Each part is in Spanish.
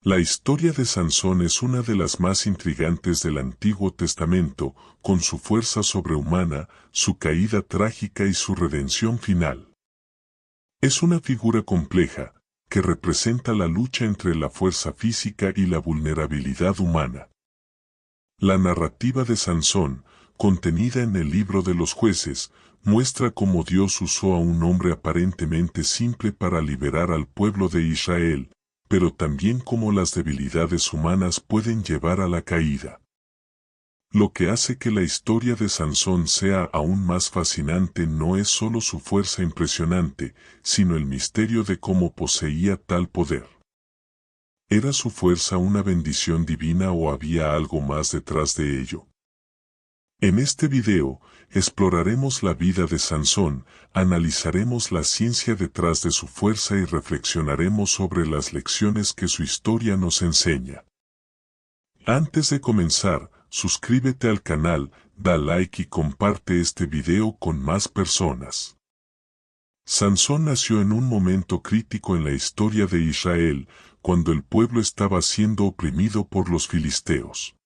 La historia de Sansón es una de las más intrigantes del Antiguo Testamento, con su fuerza sobrehumana, su caída trágica y su redención final. Es una figura compleja, que representa la lucha entre la fuerza física y la vulnerabilidad humana. La narrativa de Sansón, contenida en el libro de los Jueces, muestra cómo Dios usó a un hombre aparentemente simple para liberar al pueblo de Israel, pero también cómo las debilidades humanas pueden llevar a la caída. Lo que hace que la historia de Sansón sea aún más fascinante no es solo su fuerza impresionante, sino el misterio de cómo poseía tal poder. ¿Era su fuerza una bendición divina o había algo más detrás de ello? En este video, exploraremos la vida de Sansón, analizaremos la ciencia detrás de su fuerza y reflexionaremos sobre las lecciones que su historia nos enseña. Antes de comenzar, suscríbete al canal, da like y comparte este video con más personas. Sansón nació en un momento crítico en la historia de Israel, cuando el pueblo estaba siendo oprimido por los filisteos.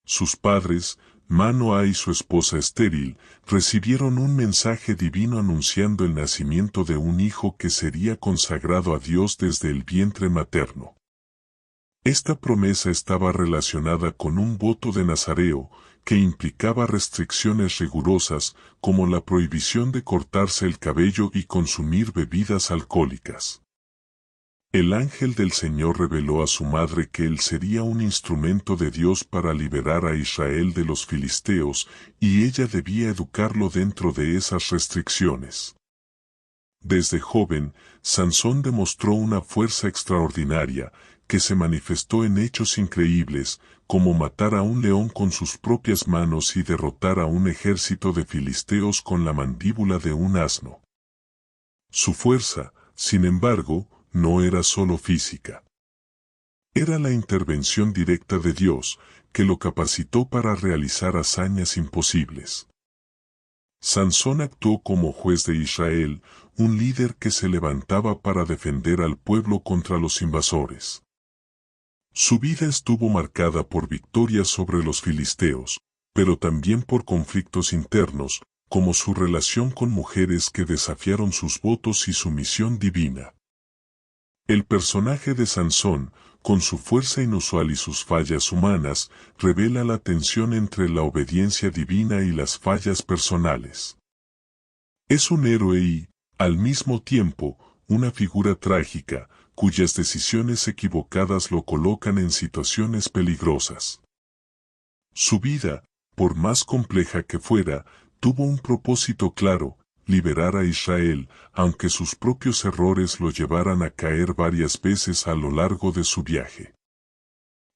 Sus padres, Manoah y su esposa estéril, recibieron un mensaje divino anunciando el nacimiento de un hijo que sería consagrado a Dios desde el vientre materno. Esta promesa estaba relacionada con un voto de nazareo, que implicaba restricciones rigurosas, como la prohibición de cortarse el cabello y consumir bebidas alcohólicas. El ángel del Señor reveló a su madre que él sería un instrumento de Dios para liberar a Israel de los filisteos, y ella debía educarlo dentro de esas restricciones. Desde joven, Sansón demostró una fuerza extraordinaria, que se manifestó en hechos increíbles, como matar a un león con sus propias manos y derrotar a un ejército de filisteos con la mandíbula de un asno. Su fuerza, sin embargo, no era solo física. Era la intervención directa de Dios, que lo capacitó para realizar hazañas imposibles. Sansón actuó como juez de Israel, un líder que se levantaba para defender al pueblo contra los invasores. Su vida estuvo marcada por victorias sobre los filisteos, pero también por conflictos internos, como su relación con mujeres que desafiaron sus votos y su misión divina. El personaje de Sansón, con su fuerza inusual y sus fallas humanas, revela la tensión entre la obediencia divina y las fallas personales. Es un héroe y, al mismo tiempo, una figura trágica, cuyas decisiones equivocadas lo colocan en situaciones peligrosas. Su vida, por más compleja que fuera, tuvo un propósito claro: liberar a Israel, aunque sus propios errores lo llevaran a caer varias veces a lo largo de su viaje.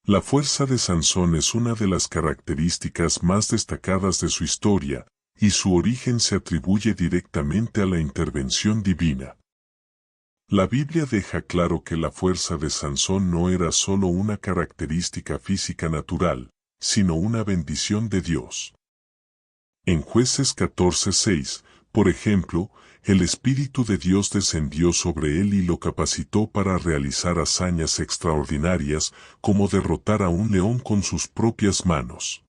La fuerza de Sansón es una de las características más destacadas de su historia, y su origen se atribuye directamente a la intervención divina. La Biblia deja claro que la fuerza de Sansón no era solo una característica física natural, sino una bendición de Dios. En Jueces 14:6, por ejemplo, el Espíritu de Dios descendió sobre él y lo capacitó para realizar hazañas extraordinarias, como derrotar a un león con sus propias manos.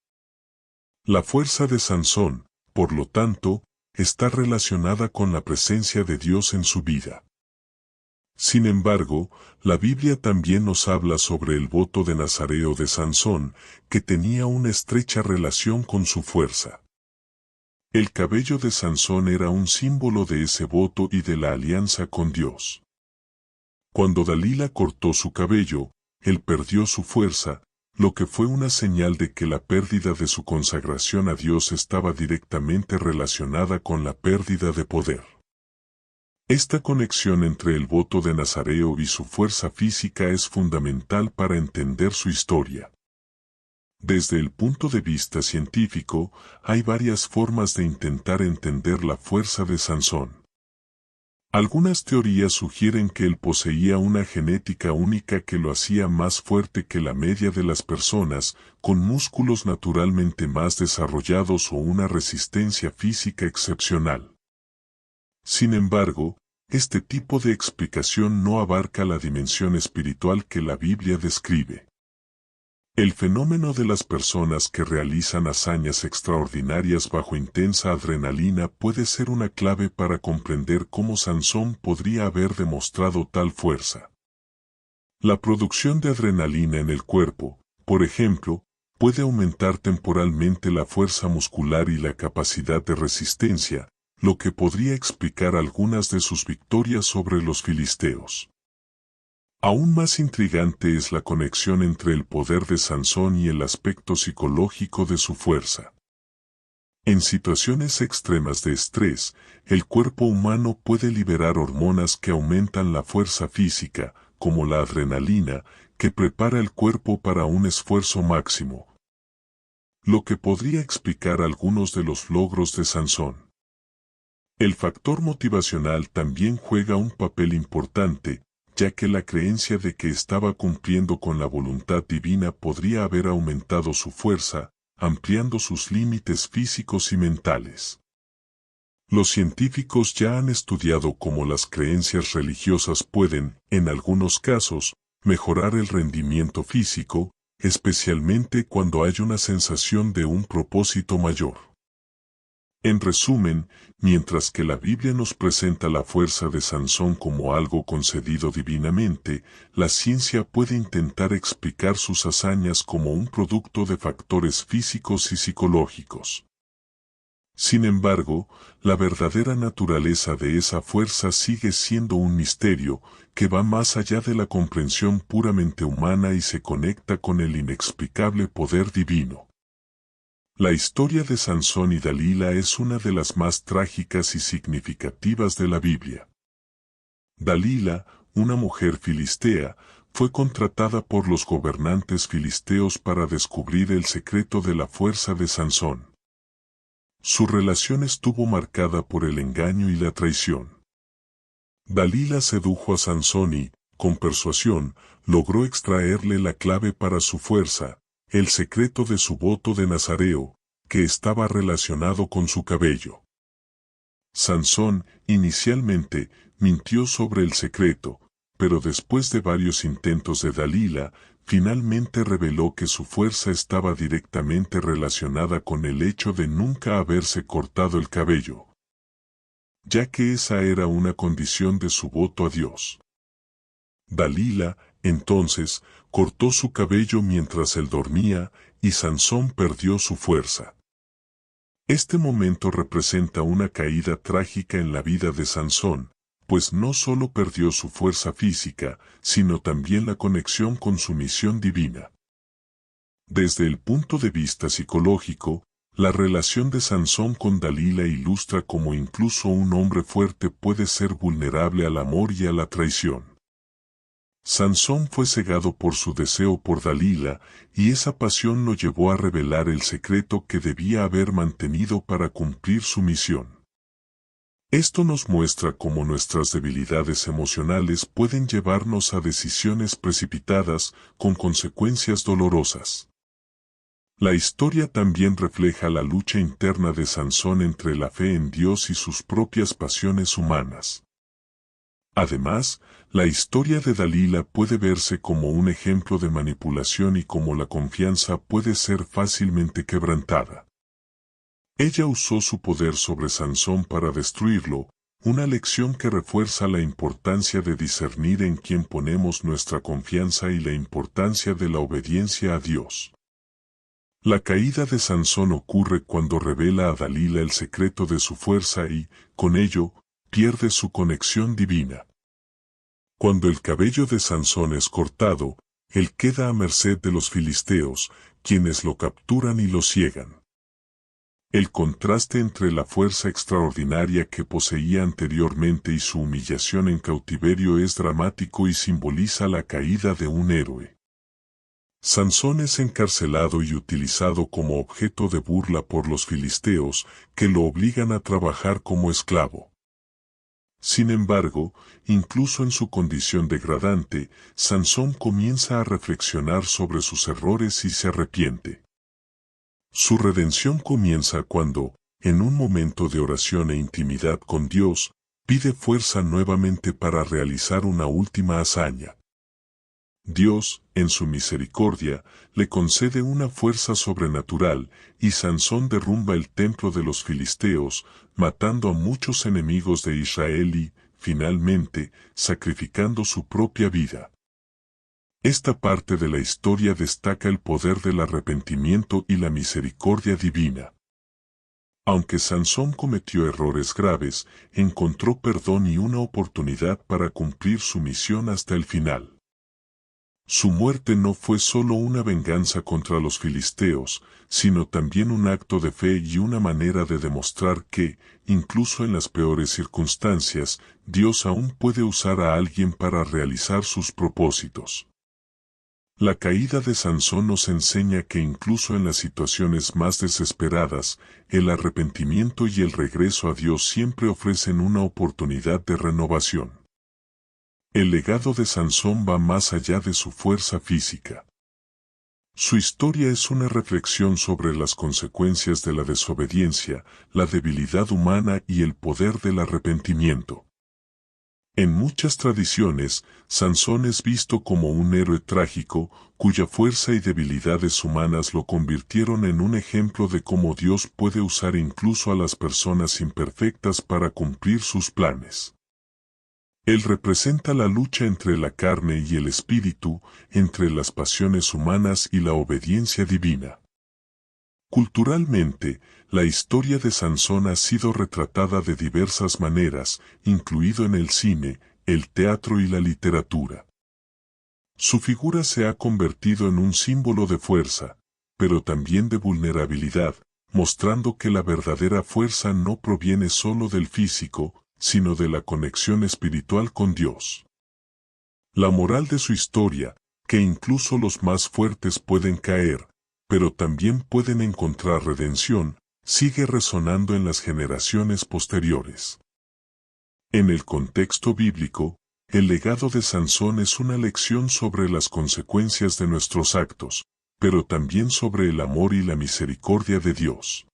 La fuerza de Sansón, por lo tanto, está relacionada con la presencia de Dios en su vida. Sin embargo, la Biblia también nos habla sobre el voto de nazareo de Sansón, que tenía una estrecha relación con su fuerza. El cabello de Sansón era un símbolo de ese voto y de la alianza con Dios. Cuando Dalila cortó su cabello, él perdió su fuerza, lo que fue una señal de que la pérdida de su consagración a Dios estaba directamente relacionada con la pérdida de poder. Esta conexión entre el voto de nazareo y su fuerza física es fundamental para entender su historia. Desde el punto de vista científico, hay varias formas de intentar entender la fuerza de Sansón. Algunas teorías sugieren que él poseía una genética única que lo hacía más fuerte que la media de las personas, con músculos naturalmente más desarrollados o una resistencia física excepcional. Sin embargo, este tipo de explicación no abarca la dimensión espiritual que la Biblia describe. El fenómeno de las personas que realizan hazañas extraordinarias bajo intensa adrenalina puede ser una clave para comprender cómo Sansón podría haber demostrado tal fuerza. La producción de adrenalina en el cuerpo, por ejemplo, puede aumentar temporalmente la fuerza muscular y la capacidad de resistencia, lo que podría explicar algunas de sus victorias sobre los filisteos. Aún más intrigante es la conexión entre el poder de Sansón y el aspecto psicológico de su fuerza. En situaciones extremas de estrés, el cuerpo humano puede liberar hormonas que aumentan la fuerza física, como la adrenalina, que prepara el cuerpo para un esfuerzo máximo, lo que podría explicar algunos de los logros de Sansón. El factor motivacional también juega un papel importante, ya que la creencia de que estaba cumpliendo con la voluntad divina podría haber aumentado su fuerza, ampliando sus límites físicos y mentales. Los científicos ya han estudiado cómo las creencias religiosas pueden, en algunos casos, mejorar el rendimiento físico, especialmente cuando hay una sensación de un propósito mayor. En resumen, mientras que la Biblia nos presenta la fuerza de Sansón como algo concedido divinamente, la ciencia puede intentar explicar sus hazañas como un producto de factores físicos y psicológicos. Sin embargo, la verdadera naturaleza de esa fuerza sigue siendo un misterio, que va más allá de la comprensión puramente humana y se conecta con el inexplicable poder divino. La historia de Sansón y Dalila es una de las más trágicas y significativas de la Biblia. Dalila, una mujer filistea, fue contratada por los gobernantes filisteos para descubrir el secreto de la fuerza de Sansón. Su relación estuvo marcada por el engaño y la traición. Dalila sedujo a Sansón y, con persuasión, logró extraerle la clave para su fuerza, el secreto de su voto de nazareo, que estaba relacionado con su cabello. Sansón, inicialmente, mintió sobre el secreto, pero después de varios intentos de Dalila, finalmente reveló que su fuerza estaba directamente relacionada con el hecho de nunca haberse cortado el cabello, ya que esa era una condición de su voto a Dios. Dalila, entonces, cortó su cabello mientras él dormía, y Sansón perdió su fuerza. Este momento representa una caída trágica en la vida de Sansón, pues no solo perdió su fuerza física, sino también la conexión con su misión divina. Desde el punto de vista psicológico, la relación de Sansón con Dalila ilustra cómo incluso un hombre fuerte puede ser vulnerable al amor y a la traición. Sansón fue cegado por su deseo por Dalila, y esa pasión lo llevó a revelar el secreto que debía haber mantenido para cumplir su misión. Esto nos muestra cómo nuestras debilidades emocionales pueden llevarnos a decisiones precipitadas, con consecuencias dolorosas. La historia también refleja la lucha interna de Sansón entre la fe en Dios y sus propias pasiones humanas. Además, la historia de Dalila puede verse como un ejemplo de manipulación y cómo la confianza puede ser fácilmente quebrantada. Ella usó su poder sobre Sansón para destruirlo, una lección que refuerza la importancia de discernir en quién ponemos nuestra confianza y la importancia de la obediencia a Dios. La caída de Sansón ocurre cuando revela a Dalila el secreto de su fuerza y, con ello, pierde su conexión divina. Cuando el cabello de Sansón es cortado, él queda a merced de los filisteos, quienes lo capturan y lo ciegan. El contraste entre la fuerza extraordinaria que poseía anteriormente y su humillación en cautiverio es dramático y simboliza la caída de un héroe. Sansón es encarcelado y utilizado como objeto de burla por los filisteos, que lo obligan a trabajar como esclavo. Sin embargo, incluso en su condición degradante, Sansón comienza a reflexionar sobre sus errores y se arrepiente. Su redención comienza cuando, en un momento de oración e intimidad con Dios, pide fuerza nuevamente para realizar una última hazaña. Dios, en su misericordia, le concede una fuerza sobrenatural, y Sansón derrumba el templo de los filisteos, matando a muchos enemigos de Israel y, finalmente, sacrificando su propia vida. Esta parte de la historia destaca el poder del arrepentimiento y la misericordia divina. Aunque Sansón cometió errores graves, encontró perdón y una oportunidad para cumplir su misión hasta el final. Su muerte no fue solo una venganza contra los filisteos, sino también un acto de fe y una manera de demostrar que, incluso en las peores circunstancias, Dios aún puede usar a alguien para realizar sus propósitos. La caída de Sansón nos enseña que incluso en las situaciones más desesperadas, el arrepentimiento y el regreso a Dios siempre ofrecen una oportunidad de renovación. El legado de Sansón va más allá de su fuerza física. Su historia es una reflexión sobre las consecuencias de la desobediencia, la debilidad humana y el poder del arrepentimiento. En muchas tradiciones, Sansón es visto como un héroe trágico, cuya fuerza y debilidades humanas lo convirtieron en un ejemplo de cómo Dios puede usar incluso a las personas imperfectas para cumplir sus planes. Él representa la lucha entre la carne y el espíritu, entre las pasiones humanas y la obediencia divina. Culturalmente, la historia de Sansón ha sido retratada de diversas maneras, incluido en el cine, el teatro y la literatura. Su figura se ha convertido en un símbolo de fuerza, pero también de vulnerabilidad, mostrando que la verdadera fuerza no proviene solo del físico, sino de la conexión espiritual con Dios. La moral de su historia, que incluso los más fuertes pueden caer, pero también pueden encontrar redención, sigue resonando en las generaciones posteriores. En el contexto bíblico, el legado de Sansón es una lección sobre las consecuencias de nuestros actos, pero también sobre el amor y la misericordia de Dios.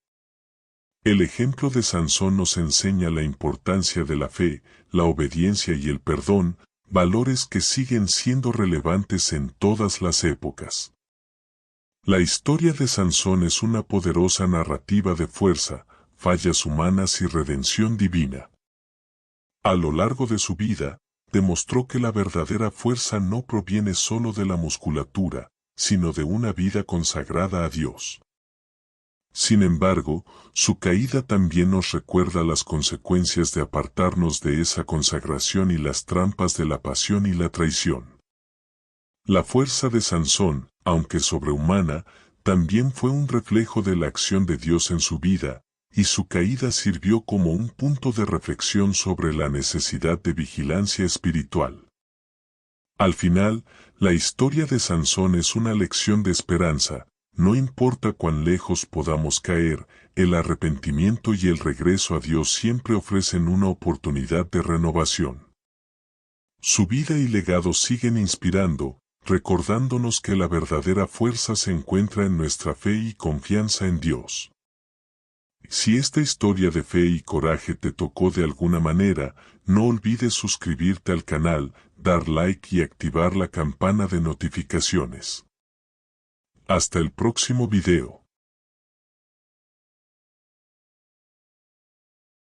El ejemplo de Sansón nos enseña la importancia de la fe, la obediencia y el perdón, valores que siguen siendo relevantes en todas las épocas. La historia de Sansón es una poderosa narrativa de fuerza, fallas humanas y redención divina. A lo largo de su vida, demostró que la verdadera fuerza no proviene solo de la musculatura, sino de una vida consagrada a Dios. Sin embargo, su caída también nos recuerda las consecuencias de apartarnos de esa consagración y las trampas de la pasión y la traición. La fuerza de Sansón, aunque sobrehumana, también fue un reflejo de la acción de Dios en su vida, y su caída sirvió como un punto de reflexión sobre la necesidad de vigilancia espiritual. Al final, la historia de Sansón es una lección de esperanza. No importa cuán lejos podamos caer, el arrepentimiento y el regreso a Dios siempre ofrecen una oportunidad de renovación. Su vida y legado siguen inspirando, recordándonos que la verdadera fuerza se encuentra en nuestra fe y confianza en Dios. Si esta historia de fe y coraje te tocó de alguna manera, no olvides suscribirte al canal, dar like y activar la campana de notificaciones. Hasta el próximo video.